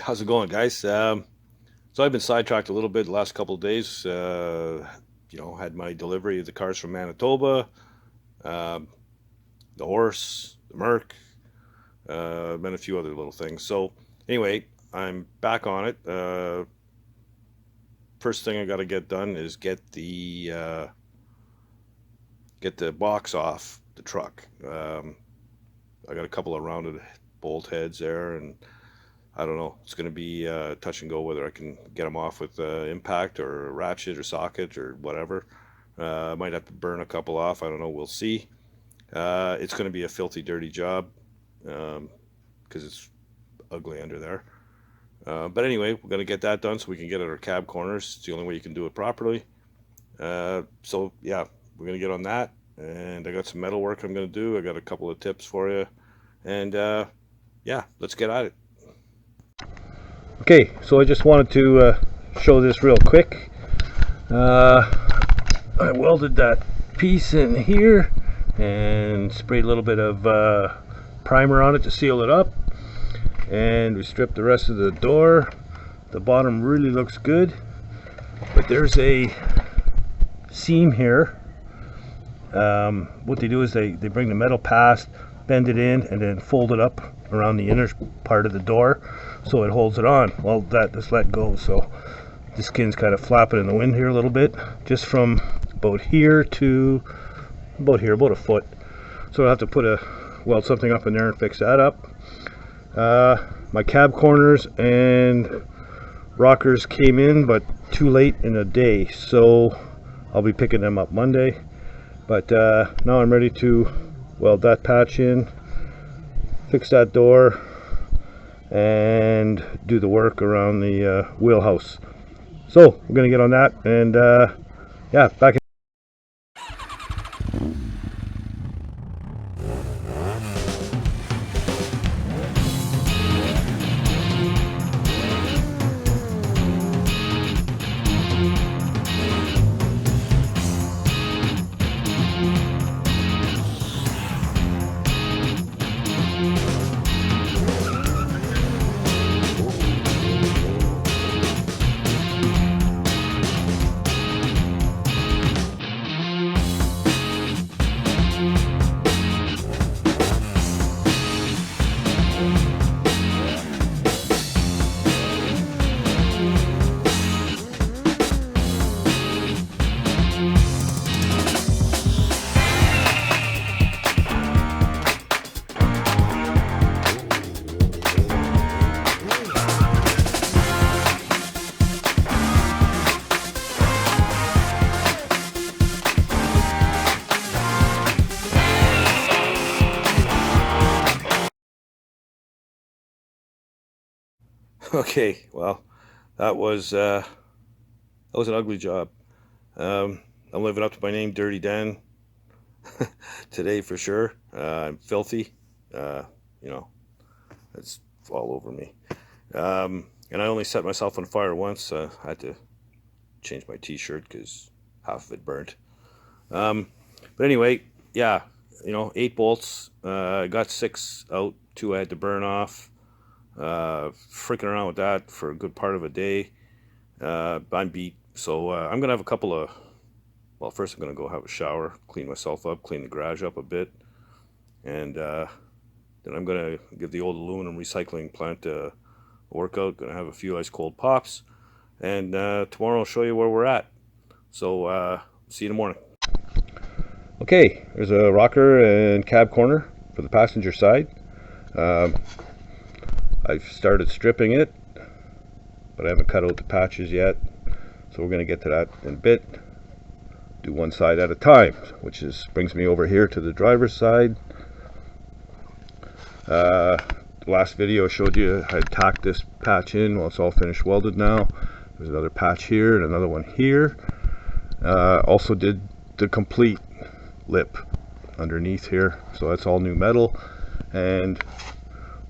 How's it going, guys? So I've been sidetracked a little bit the last couple of days. Had my delivery of the cars from Manitoba, um, the horse, the Merc, and a few other little things. So anyway, I'm back on it. First thing I got to get done is get the box off the truck. I got a couple of rounded bolt heads there, and I don't know. It's going to be touch and go whether I can get them off with impact or ratchet or socket or whatever. I might have to burn a couple off. I don't know. We'll see. It's going to be a filthy, dirty job because it's ugly under there. But anyway, we're going to get that done so we can get at our cab corners. It's the only way you can do it properly. So yeah, we're going to get on that. And I got some metal work I'm going to do. I got a couple of tips for you. And yeah, let's get at it. Okay, so I just wanted to show this real quick. I welded that piece in here and sprayed a little bit of primer on it to seal it up, and we stripped the rest of the door. The bottom really looks good, but there's a seam here. What they do is they bring the metal past, bend it in, and then fold it up around the inner part of the door so it holds it on. Well, that just let go, so the skin's kind of flapping in the wind here a little bit, just from about here to about here, about a foot. So I'll have to weld something up in there and fix that up. My cab corners and rockers came in, but too late in the day, so I'll be picking them up Monday. But now I'm ready to weld that patch in, fix that door, and do the work around the wheelhouse. So we're gonna get on that, and yeah, back in. Okay, well, that was an ugly job. I'm living up to my name, Dirty Dan, today for sure. I'm filthy. You know, it's all over me. And I only set myself on fire once. I had to change my t-shirt because half of it burnt. But anyway, yeah, 8 bolts. I got 6 out, 2 I had to burn off. Freaking around with that for a good part of a day. I'm beat, so I'm gonna have a couple of, well, first I'm gonna go have a shower, clean myself up, clean the garage up a bit, and then I'm gonna give the old aluminum recycling plant a workout. Gonna have a few ice cold pops, and tomorrow I'll show you where we're at. So see you in the morning. Okay, there's a rocker and cab corner for the passenger side. I've started stripping it, but I haven't cut out the patches yet, so we're going to get to that in a bit. Do one side at a time, which brings me over here to the driver's side. The last video I showed you I had tacked this patch in. Well, it's all finished welded now. There's another patch here and another one here. Also did the complete lip underneath here, so that's all new metal, and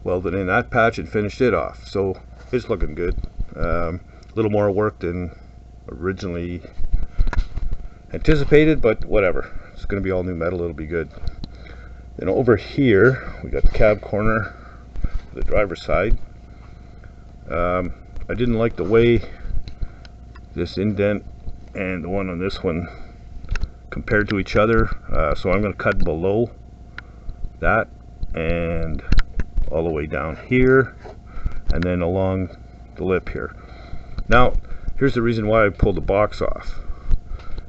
welded in that patch and finished it off, so it's looking good. A little more work than originally anticipated, but whatever, it's going to be all new metal, it'll be good. Then over here we got the cab corner, the driver's side. I didn't like the way this indent and the one on this one compared to each other, so I'm going to cut below that and all the way down here and then along the lip here. Now here's the reason why I pulled the box off.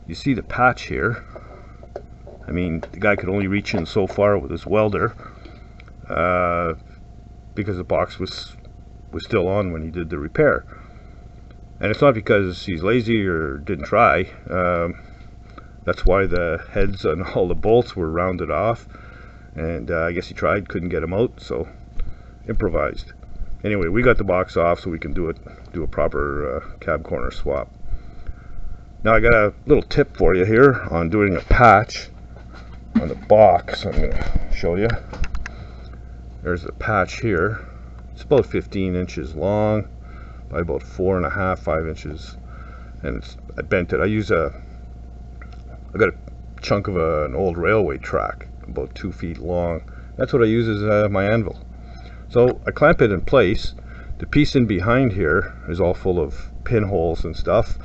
You see the patch here. I mean, the guy could only reach in so far with his welder, because the box was still on when he did the repair. And it's not because he's lazy or didn't try. That's why the heads on all the bolts were rounded off, and I guess he tried, couldn't get them out, so improvised. Anyway, we got the box off so we can do a proper cab corner swap. Now I got a little tip for you here on doing a patch on the box. I'm going to show you. There's a patch here. It's about 15 inches long by about 4.5, 5 inches, and I bent it. I got a chunk of an old railway track about 2 feet long. That's what I use as my anvil. So I clamp it in place. The piece in behind here is all full of pinholes and stuff,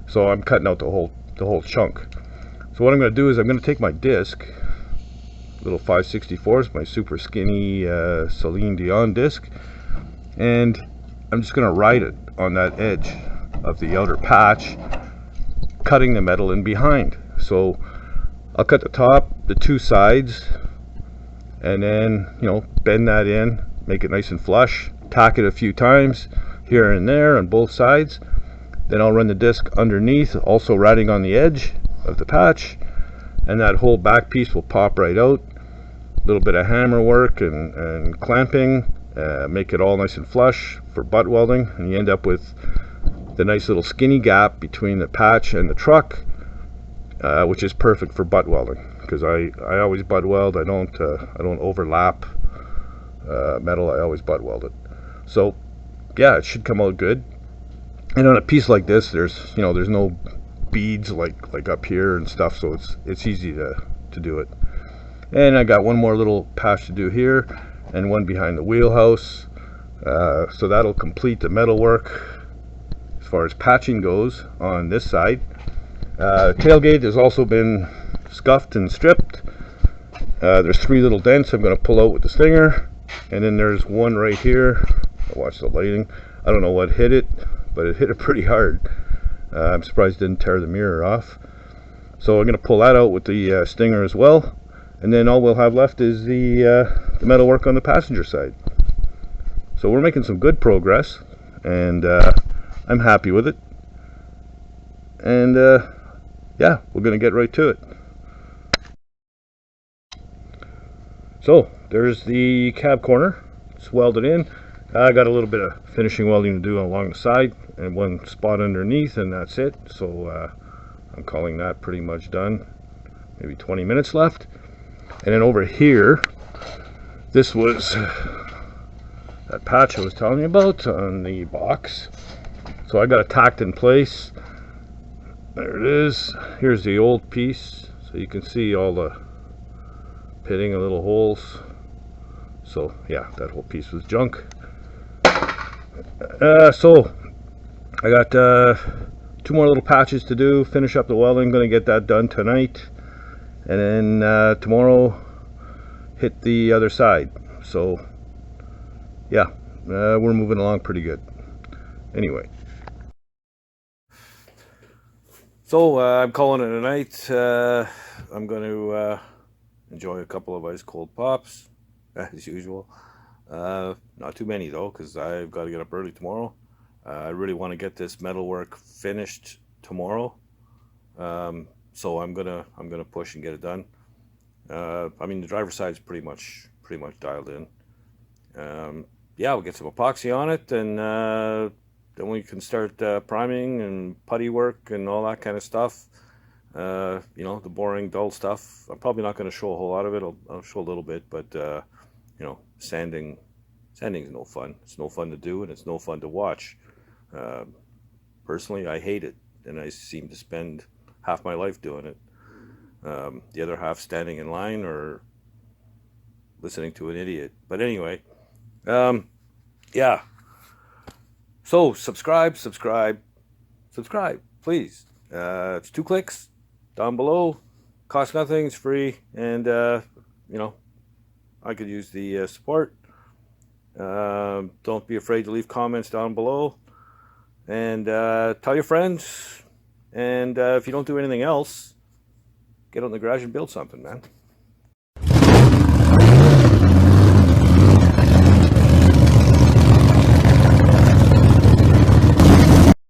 so I'm cutting out the whole chunk. So what I'm going to do is I'm going to take my disc, little 5/64, my super skinny Celine Dion disc, and I'm just going to ride it on that edge of the outer patch, cutting the metal in behind. So I'll cut the top, the two sides, and then, you know, bend that in, make it nice and flush, tack it a few times here and there on both sides. Then I'll run the disc underneath, also riding on the edge of the patch, and that whole back piece will pop right out. A little bit of hammer work and clamping, make it all nice and flush for butt welding, and you end up with the nice little skinny gap between the patch and the truck, which is perfect for butt welding, because I always butt weld. I don't overlap metal. I always butt weld it. So yeah, it should come out good. And on a piece like this, there's no beads like up here and stuff, so it's easy to do it. And I got one more little patch to do here and one behind the wheelhouse, so that'll complete the metal work as far as patching goes on this side. Tailgate has also been scuffed and stripped. There's 3 little dents I'm going to pull out with the stinger, and then there's one right here. Watch the lighting. I don't know what hit it, but it hit it pretty hard. I'm surprised it didn't tear the mirror off. So I'm going to pull that out with the stinger as well, and then all we'll have left is the metal work on the passenger side. So we're making some good progress, and I'm happy with it. And yeah, we're going to get right to it. So there's the cab corner. It's welded in. I got a little bit of finishing welding to do along the side and one spot underneath, and that's it. So I'm calling that pretty much done. Maybe 20 minutes left. And then over here, this was that patch I was telling you about on the box. So I got it tacked in place. There it is. Here's the old piece, so you can see all the pitting and little holes. So yeah, that whole piece was junk. So I got 2 more little patches to do, finish up the welding. Gonna get that done tonight, and then tomorrow hit the other side. So yeah, we're moving along pretty good. Anyway, So I'm calling it a night. I'm going to enjoy a couple of ice cold pops as usual. Not too many though, because I've got to get up early tomorrow. I really want to get this metal work finished tomorrow, so I'm gonna push and get it done. I mean, the driver's side's pretty much dialed in. Yeah, we'll get some epoxy on it, and then we can start priming and putty work and all that kind of stuff. You know, the boring, dull stuff. I'm probably not going to show a whole lot of it. I'll show a little bit, but you know, sanding's no fun. It's no fun to do, and it's no fun to watch. Personally, I hate it, and I seem to spend half my life doing it. The other half standing in line or listening to an idiot. But anyway, yeah. So subscribe, please. It's 2 clicks down below. Costs nothing. It's free, and you know, I could use the support. Don't be afraid to leave comments down below, and tell your friends. And if you don't do anything else, get out in the garage and build something, man.